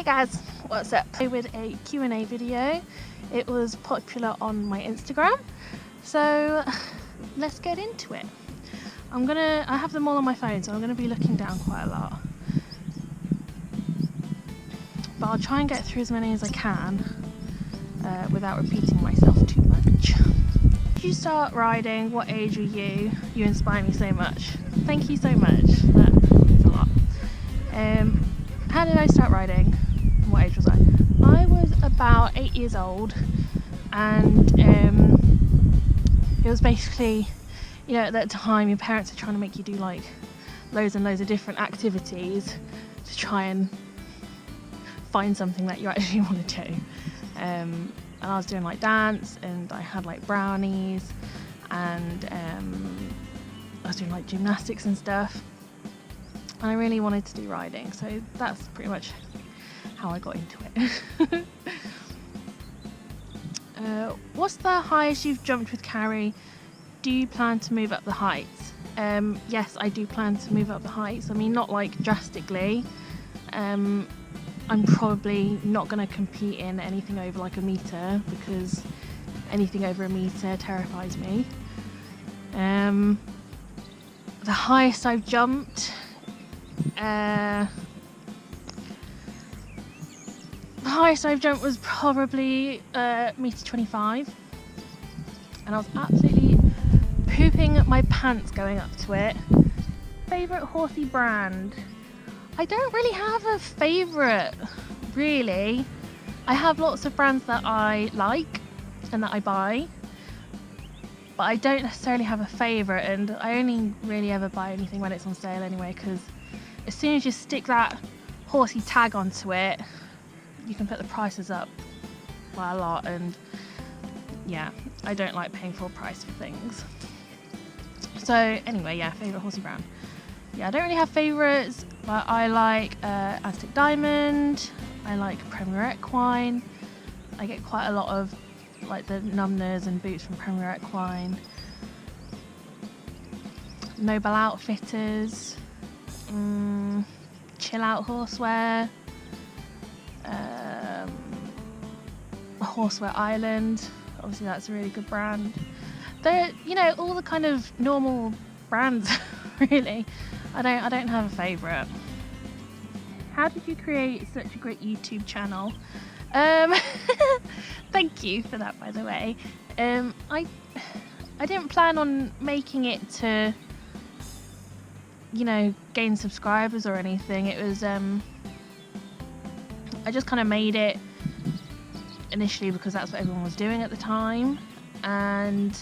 Hey guys, what's up? With a Q&A video. It was popular on my Instagram, so let's get into it. I have them all on my phone, so I'm gonna be looking down quite a lot, but I'll try and get through as many as I can without repeating myself too much. Did you start riding? What age were you? You inspire me so much. Thank you so much. That means a lot. How did I start riding? What age was I? I was about 8 years old, and it was basically, you know, at that time your parents are trying to make you do like loads and loads of different activities to try and find something that you actually want to do. And I was doing like dance, and I had like brownies, and I was doing like gymnastics and stuff, and I really wanted to do riding, so that's pretty much how I got into it. What's the highest you've jumped with Carrie? Do you plan to move up the heights? Yes, I do plan to move up the heights. I mean, not like drastically. I'm probably not going to compete in anything over like a metre, because anything over a metre terrifies me. The highest I've jumped, the highest I've jumped was probably metre 25, and I was absolutely pooping my pants going up to it. Favourite horsey brand? I don't really have a favourite, really. I have lots of brands that I like and that I buy, but I don't necessarily have a favourite, and I only really ever buy anything when it's on sale anyway, because as soon as you stick that horsey tag onto it, you can put the prices up by a lot, and yeah, I don't like paying full price for things. So anyway, yeah, favourite horsey brand. Yeah, I don't really have favourites, but I like Aztec Diamond, I like Premier Equine. I get quite a lot of like the numbners and boots from Premier Equine. Noble Outfitters, Chill Out Horsewear, Horsewear Island, obviously that's a really good brand. They're, you know, all the kind of normal brands really. I don't have a favourite. How did you create such a great YouTube channel? Thank you for that, by the way. I didn't plan on making it to, you know, gain subscribers or anything. It was I just kind of made it initially because that's what everyone was doing at the time, and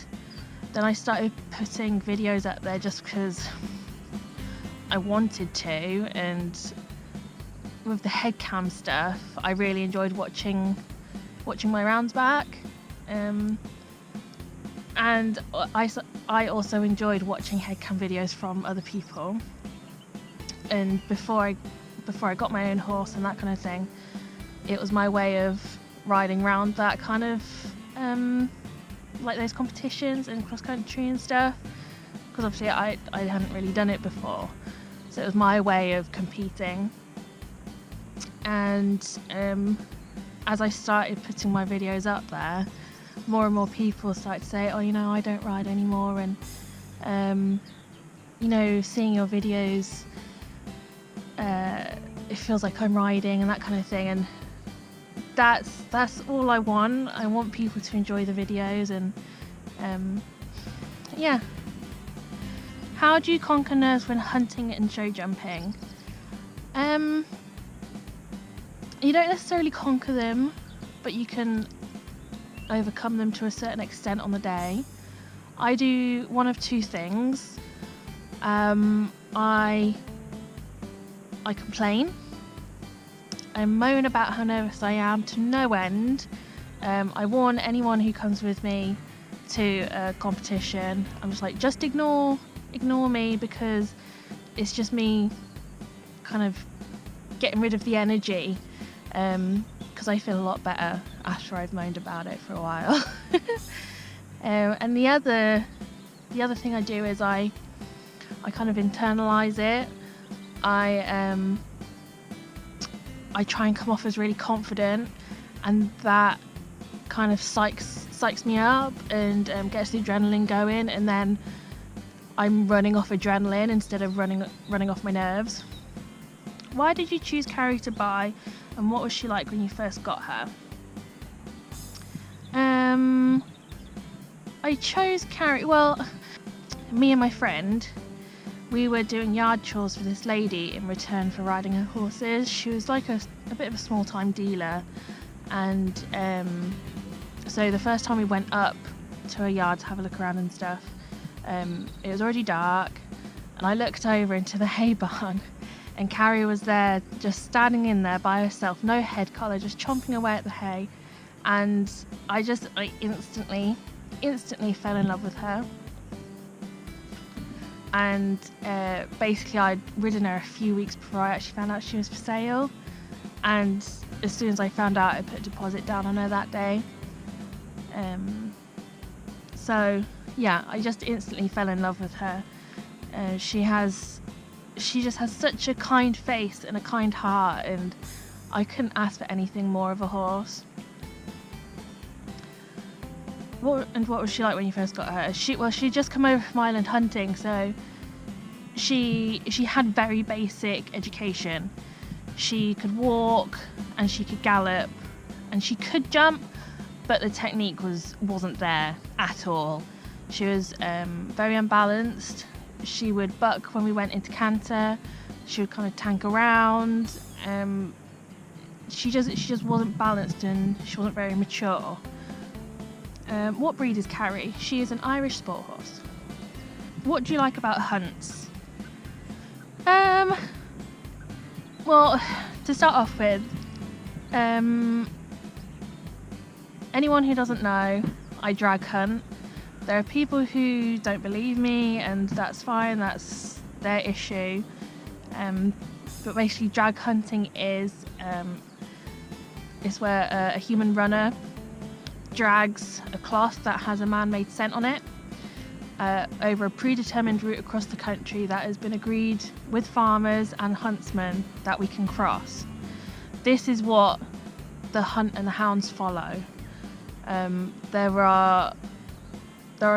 then I started putting videos up there just because I wanted to. And with the HeadCam stuff, I really enjoyed watching my rounds back, and I also enjoyed watching HeadCam videos from other people. And before I got my own horse and that kind of thing, it was my way of riding around that kind of like those competitions and cross country and stuff, because obviously I hadn't really done it before, so it was my way of competing. And as I started putting my videos up there, more and more people started to say, oh, you know, I don't ride anymore, and you know, seeing your videos, it feels like I'm riding and that kind of thing. And that's all I want. I want people to enjoy the videos, and yeah. How do you conquer nerves when hunting and show jumping? You don't necessarily conquer them, but you can overcome them to a certain extent on the day. I do one of two things. I complain. I moan about how nervous I am to no end. I warn anyone who comes with me to a competition. I'm just like, just ignore me, because it's just me kind of getting rid of the energy, because I feel a lot better after I've moaned about it for a while. And the other thing I do is I kind of internalize it. I try and come off as really confident, and that kind of psychs me up and gets the adrenaline going, and then I'm running off adrenaline instead of running off my nerves. Why did you choose Carrie to buy, and what was she like when you first got her? I chose Carrie, well, me and my friend, we were doing yard chores for this lady in return for riding her horses. She was like a bit of a small time dealer, and so the first time we went up to her yard to have a look around and stuff, it was already dark, and I looked over into the hay barn, and Carrie was there, just standing in there by herself, no head collar, just chomping away at the hay, and I instantly fell in love with her. And basically I'd ridden her a few weeks before I actually found out she was for sale, and as soon as I found out, I put a deposit down on her that day. So yeah, I just instantly fell in love with her. She just has such a kind face and a kind heart, and I couldn't ask for anything more of a horse. What was she like when you first got her? She'd just come over from island hunting, so she had very basic education. She could walk and she could gallop and she could jump, but the technique wasn't there at all. She was very unbalanced. She would buck when we went into canter. She would kind of tank around. She just wasn't balanced, and she wasn't very mature. What breed is Carrie? She is an Irish sport horse. What do you like about hunts? Well, to start off with, anyone who doesn't know, I drag hunt. There are people who don't believe me, and that's fine, that's their issue. But basically, drag hunting is where a human runner drags a cloth that has a man-made scent on it over a predetermined route across the country that has been agreed with farmers and huntsmen that we can cross. This is what the hunt and the hounds follow. There are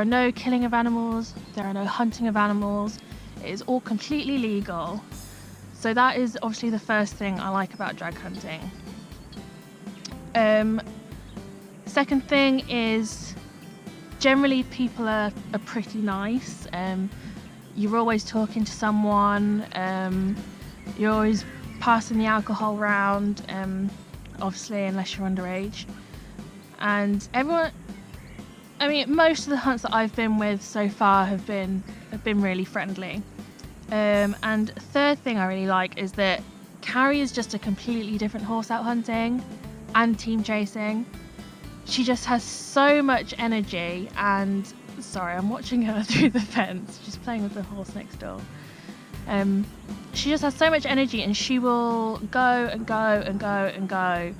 no killing of animals, there are no hunting of animals. It is all completely legal. So that is obviously the first thing I like about drag hunting. Second thing is, generally people are pretty nice. You're always talking to someone, you're always passing the alcohol round, obviously unless you're underage. And most of the hunts that I've been with so far have been really friendly. And third thing I really like is that Carrie is just a completely different horse out hunting and team chasing. She just has so much energy, and sorry, I'm watching her through the fence. She's playing with the horse next door. She just has so much energy, and she will go and go and go and go.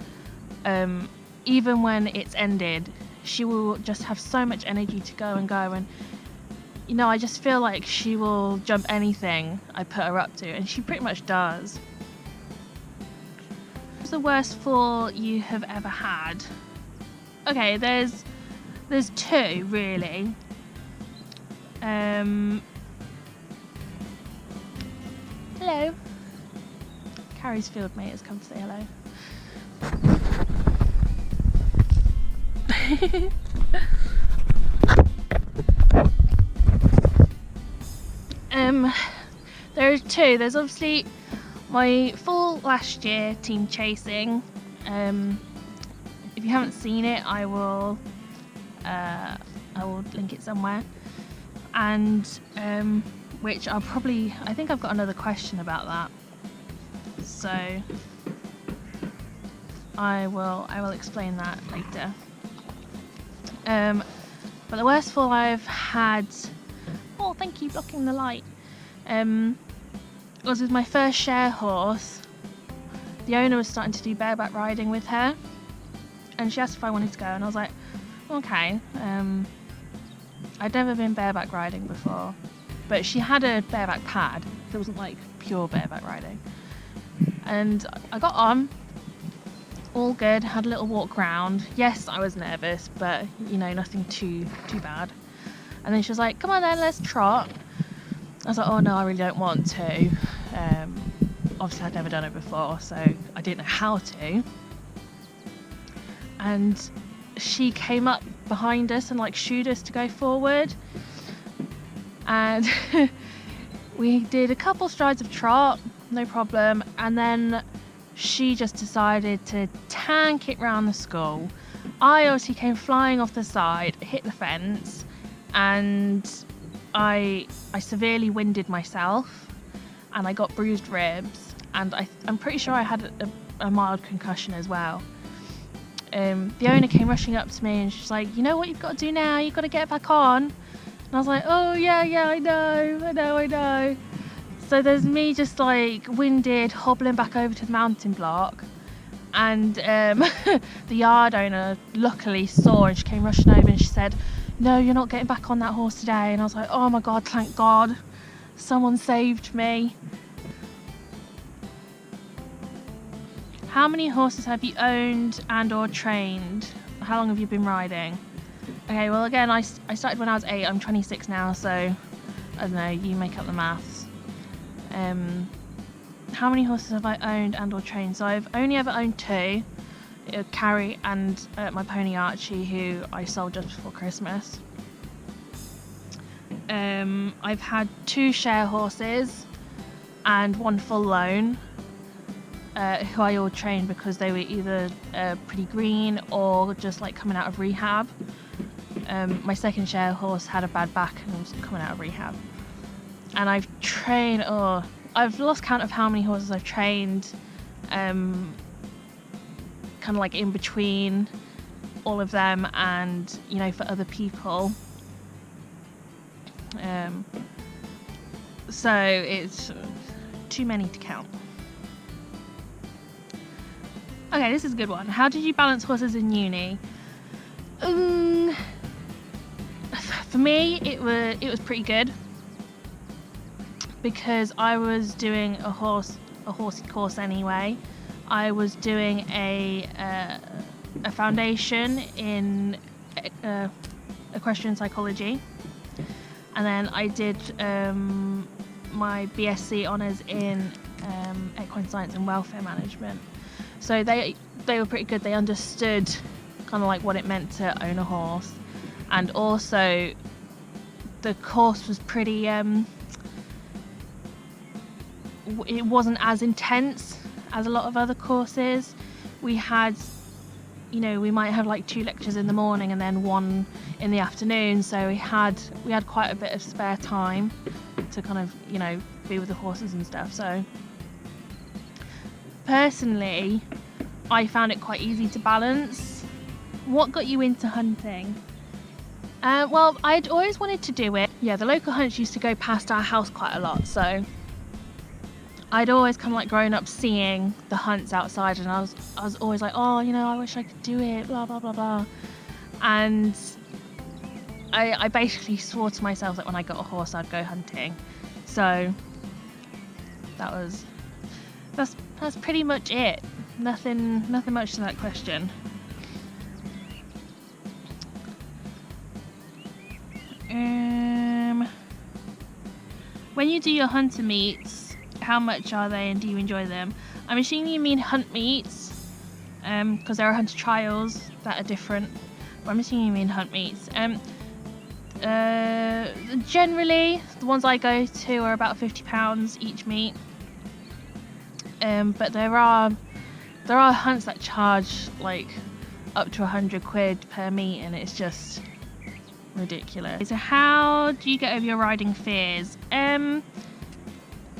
Even when it's ended, she will just have so much energy to go and go. And I just feel like she will jump anything I put her up to, and she pretty much does. What's the worst fall you have ever had? Okay, there's two really. Hello. Carrie's field mate has come to say hello. There are two. There's obviously my fall last year team chasing. If you haven't seen it, I will link it somewhere. And which I think I've got another question about that. So I will explain that later. But the worst fall I've had, oh thank you, blocking the light, was with my first share horse. The owner was starting to do bareback riding with her, and she asked if I wanted to go, and I was like, okay. I'd never been bareback riding before, but she had a bareback pad, so it wasn't like pure bareback riding. And I got on, all good. Had a little walk round. Yes, I was nervous, but you know, nothing too bad. And then she was like, come on then, let's trot. I was like, oh no, I really don't want to. Obviously I'd never done it before, so I didn't know how to. And she came up behind us and like shooed us to go forward. And we did a couple strides of trot, no problem. And then she just decided to tank it round the school. I obviously came flying off the side, hit the fence, and I severely winded myself, and I got bruised ribs, and I'm pretty sure I had a mild concussion as well. The owner came rushing up to me and she's like, you know what you've got to do now? You've got to get back on. And I was like, oh yeah, I know. So there's me just like winded, hobbling back over to the mounting block, and the yard owner luckily saw, and she came rushing over and she said, no, you're not getting back on that horse today. And I was like, oh my god, thank god, someone saved me. How many horses have you owned and or trained? How long have you been riding? Okay, well again, I started when I was 8, I'm 26 now, so I don't know, you make up the maths. How many horses have I owned and or trained? So I've only ever owned 2, Carrie and my pony Archie, who I sold just before Christmas. I've had 2 share horses and 1 full loan, who I all trained because they were either pretty green or just like coming out of rehab. My second share horse had a bad back and was coming out of rehab. And I've trained, I've lost count of how many horses I've trained, kind of like in between all of them and, you know, for other people. So it's too many to count. Okay, this is a good one. How did you balance horses in uni? For me, it was pretty good, because I was doing a horsey course anyway. I was doing a foundation in equestrian psychology, and then I did my BSc honours in equine science and welfare management. So they were pretty good. They understood kind of like what it meant to own a horse, and also the course was pretty it wasn't as intense as a lot of other courses. We had, you know, we might have like 2 lectures in the morning and then 1 in the afternoon, so we had quite a bit of spare time to kind of, you know, be with the horses and stuff. So personally, I found it quite easy to balance. What got you into hunting? Well, I'd always wanted to do it. Yeah, the local hunts used to go past our house quite a lot, so I'd always kind of like grown up seeing the hunts outside, and I was always like, oh, you know, I wish I could do it, blah blah blah blah. And I basically swore to myself that when I got a horse I'd go hunting. So that's pretty much it. Nothing much to that question. When you do your hunter meets, how much are they and do you enjoy them? I'm assuming you mean hunt meets, because there are hunter trials that are different, but I'm assuming you mean hunt meets. Generally, the ones I go to are about £50 each meet, but there are hunts that charge like up to £100 per meet, and it's just ridiculous. So how do you get over your riding fears?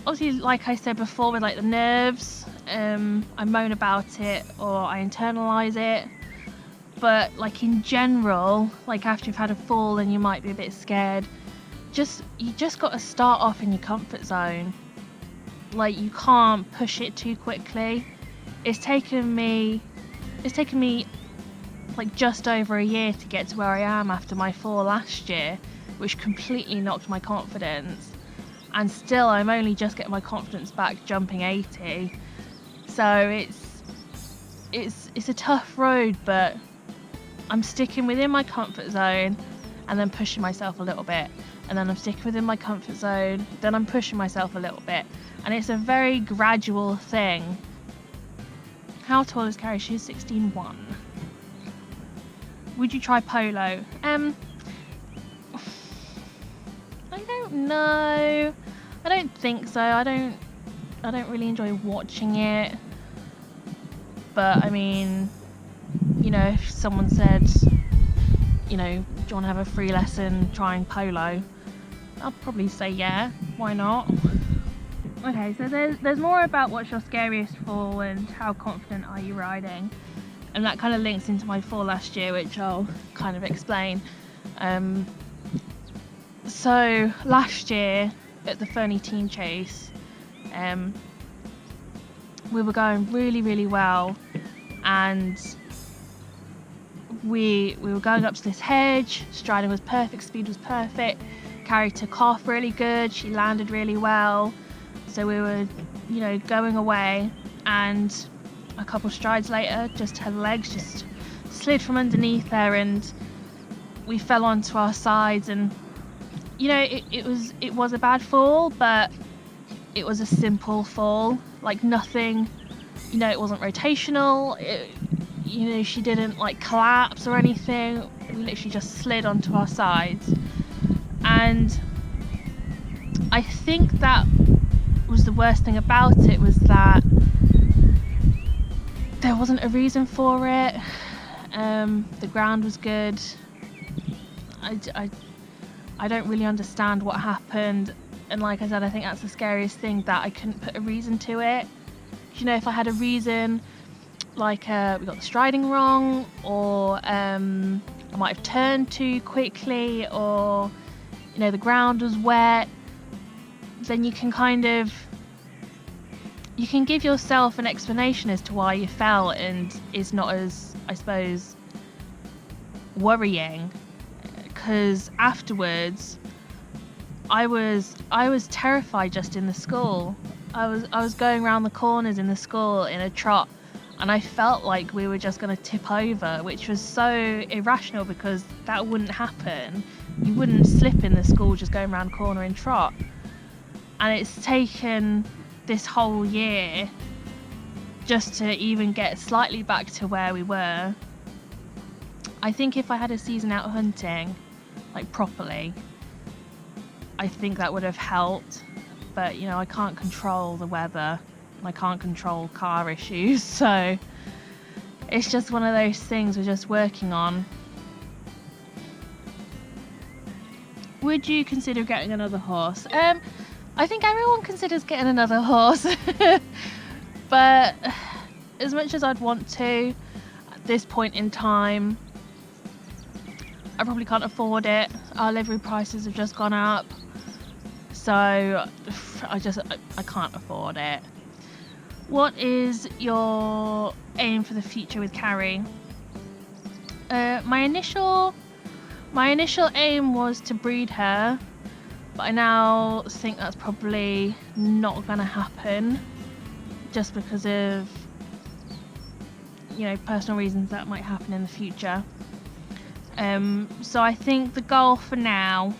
Obviously, like I said before, with like the nerves, I moan about it or I internalize it. But like in general, like after you've had a fall and you might be a bit scared, you just got to start off in your comfort zone. Like, you can't push it too quickly. It's taken me like just over a year to get to where I am after my fall last year, which completely knocked my confidence, and still I'm only just getting my confidence back jumping 80. So it's a tough road, but I'm sticking within my comfort zone and then pushing myself a little bit, and then I'm sticking within my comfort zone, then I'm pushing myself a little bit, and it's a very gradual thing. How tall is Carrie? She's 16'1". Would you try polo? I don't know. I don't think so. I don't really enjoy watching it. But I mean, you know, if someone said, you know, do you want to have a free lesson trying polo? I'd probably say yeah, why not? Okay, so there's more about what's your scariest fall and how confident are you riding, and that kind of links into my fall last year, which I'll kind of explain. So last year at the Fernie Team Chase, we were going really well, and we were going up to this hedge. Striding was perfect, speed was perfect. Carrie took off really good, she landed really well. So we were, you know, going away, and a couple strides later, just her legs just slid from underneath her, and we fell onto our sides. And you know, it was a bad fall, but it was a simple fall, like nothing, you know, it wasn't rotational. You know, she didn't like collapse or anything. We literally just slid onto our sides, and I think that was the worst thing about it, was that there wasn't a reason for it. The ground was good. I don't really understand what happened, and like I said, I think that's the scariest thing, that I couldn't put a reason to it. You know, if I had a reason, like we got the striding wrong, or I might have turned too quickly, or you know, the ground was wet, then you can give yourself an explanation as to why you fell, and it's not as, I suppose, worrying. Because afterwards I was terrified just in the school. I was going around the corners in the school in a trot, and I felt like we were just going to tip over, which was so irrational, because that wouldn't happen. You wouldn't slip in the school just going around a corner in trot. And it's taken this whole year just to even get slightly back to where we were. I think if I had a season out hunting, like properly, I think that would have helped. But you know, I can't control the weather, and I can't control car issues, so it's just one of those things we're just working on. Would you consider getting another horse? I think everyone considers getting another horse, but as much as I'd want to, at this point in time, I probably can't afford it. Our livery prices have just gone up, so I can't afford it. What is your aim for the future with Carrie? My initial aim was to breed her, but I now think that's probably not going to happen, just because of, you know, personal reasons that might happen in the future. So I think the goal for now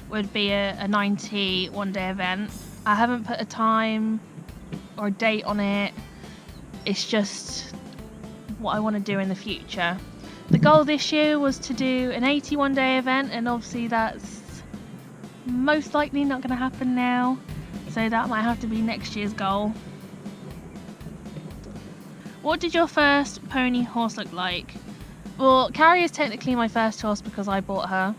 would be a 90 one-day event. I haven't put a time or a date on it. It's just what I want to do in the future. The goal this year was to do an 80 one-day event, and obviously that's most likely not going to happen now, so that might have to be next year's goal. What did your first pony horse look like? Well, Carrie is technically my first horse because I bought her,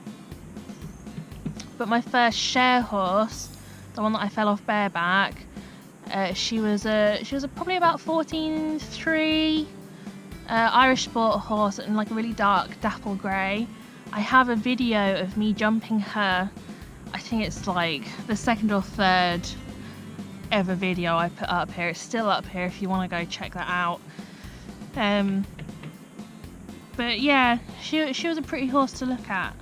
but my first share horse, the one that I fell off bareback, she was probably about 14.3, Irish sport horse, and like a really dark dapple grey. I have a video of me jumping her. I think it's like the second or third ever video I put up here. It's still up here if you want to go check that out. But yeah, she was a pretty horse to look at.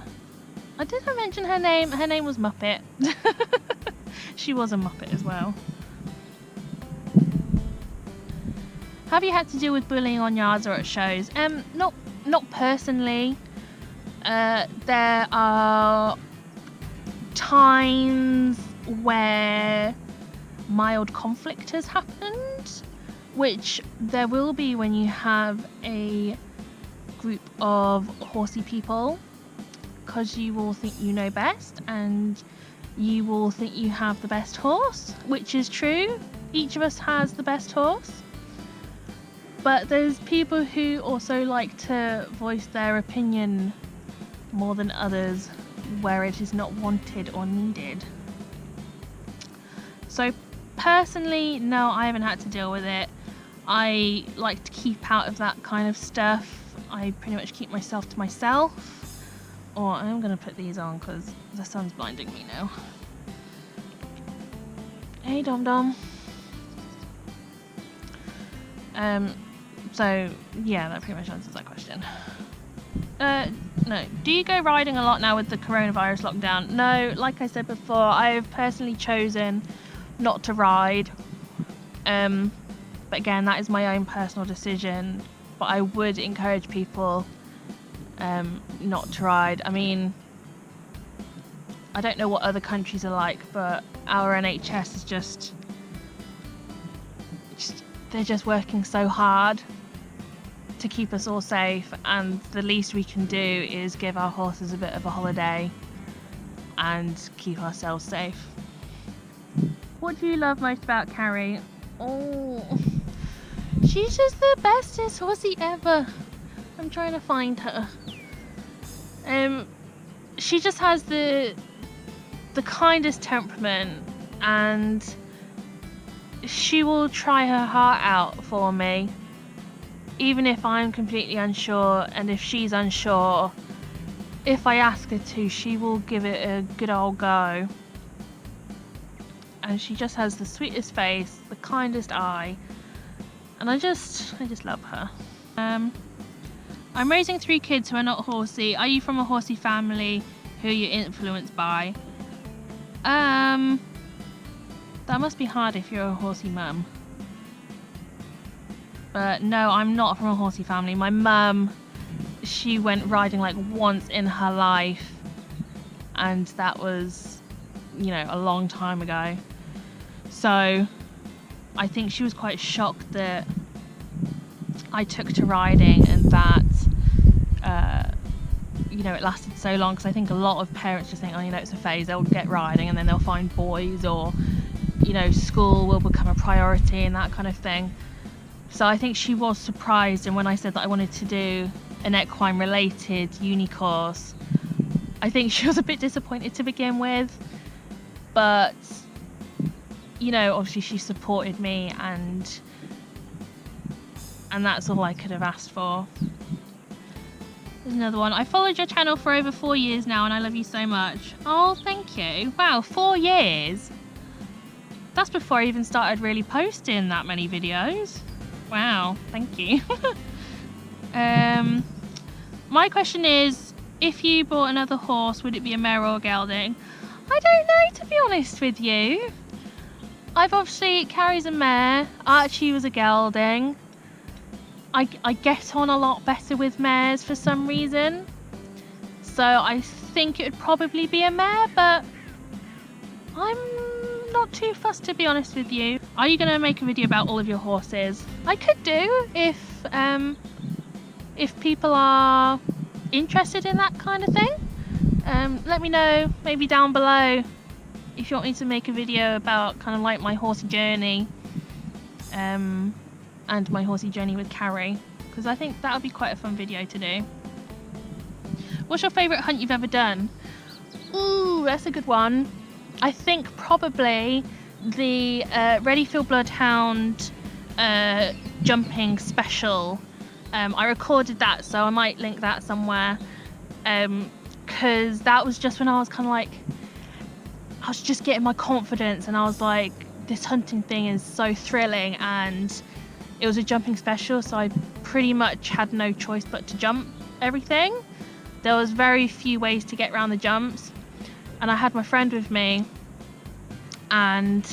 I didn't mention her name. Her name was Muppet. She was a Muppet as well. Have you had to deal with bullying on yards or at shows? Not personally. There are times where mild conflict has happened, which there will be when you have a group of horsey people, because you will think you know best and you will think you have the best horse, which is true. Each of us has the best horse, but there's people who also like to voice their opinion more than others where it is not wanted or needed. So personally, no, I haven't had to deal with it. I like to keep out of that kind of stuff. I pretty much keep myself to myself. Or I'm going to put these on because the sun's blinding me now. Hey Dom Dom. So yeah, that pretty much answers that question. No. Do you go riding a lot now with the coronavirus lockdown? No, like I said before, I've personally chosen not to ride. But again, that is my own personal decision. But I would encourage people not to ride. I mean, I don't know what other countries are like, but our NHS is just they're just working so hard to keep us all safe, and the least we can do is give our horses a bit of a holiday and keep ourselves safe. What do you love most about Carrie? Oh, she's just the bestest horsey ever. I'm trying to find her. She just has the kindest temperament, and she will try her heart out for me, even if I'm completely unsure. And if she's unsure, if I ask her to, she will give it a good old go. And she just has the sweetest face, the kindest eye, and I just love her. I'm raising 3 kids who are not horsey. Are you from a horsey family? Who are you influenced by? That must be hard if you're a horsey mum. But no, I'm not from a horsey family. My mum, she went riding like once in her life, and that was, you know, a long time ago. So I think she was quite shocked that I took to riding and that you know, it lasted so long, because I think a lot of parents just think, oh, you know, it's a phase, they'll get riding and then they'll find boys, or, you know, school will become a priority and that kind of thing. So I think she was surprised, and when I said that I wanted to do an equine related uni course, I think she was a bit disappointed to begin with, but you know, obviously she supported me, and that's all I could have asked for. There's another one. I followed your channel for over 4 years now, and I love you so much. Oh, thank you. Wow, 4 years. That's before I even started really posting that many videos. Wow, thank you. My question is, if you bought another horse, would it be a Mare or a Gelding? I don't know, to be honest with you. Carrie's a Mare, Archie was a Gelding. I get on a lot better with mares for some reason, so I think it would probably be a Mare, but I'm not too fussed, to be honest with you. Are you going to make a video about all of your horses? I could do, if people are interested in that kind of thing. Let me know, maybe down below, if you want me to make a video about kind of like my horsey journey, and my horsey journey with Carrie, because I think that would be quite a fun video to do. What's your favourite hunt you've ever done? Ooh, that's a good one. I think probably the Readyfield Bloodhound jumping special. I recorded that, so I might link that somewhere, because that was just when I was kind of like, I was just getting my confidence, and I was like, this hunting thing is so thrilling, and it was a jumping special, so I pretty much had no choice but to jump everything. There was very few ways to get around the jumps, and I had my friend with me, and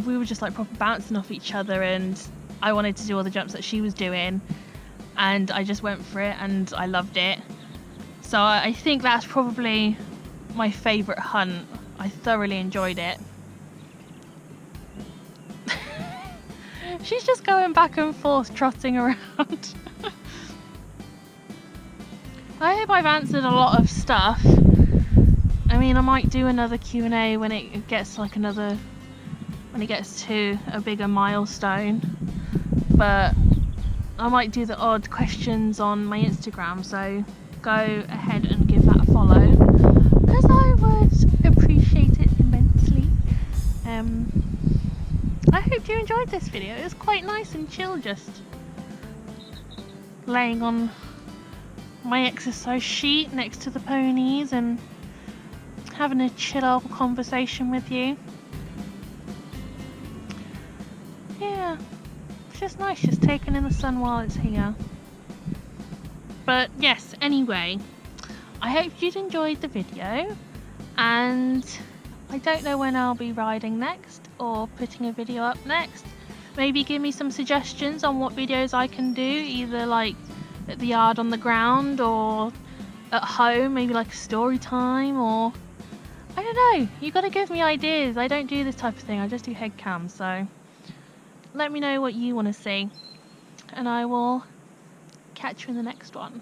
we were just like proper bouncing off each other, and I wanted to do all the jumps that she was doing, and I just went for it and I loved it. So I think that's probably my favourite hunt. I thoroughly enjoyed it. She's just going back and forth, trotting around. I hope I've answered a lot of stuff. I mean, I might do another Q&A when it gets like when it gets to a bigger milestone. But I might do the odd questions on my Instagram, so go ahead and give that a follow, because I would appreciate it immensely. I hope you enjoyed this video. It was quite nice and chill, just laying on my exercise sheet next to the ponies and having a chill out conversation with you. Yeah, it's just nice just taking in the sun while it's here. But yes, anyway, I hope you'd enjoyed the video, and I don't know when I'll be riding next or putting a video up next. Maybe give me some suggestions on what videos I can do, either like at the yard on the ground or at home, maybe like a story time, or I don't know, you gotta give me ideas. I don't do this type of thing, I just do HeadCam, so let me know what you want to see, and I will catch you in the next one.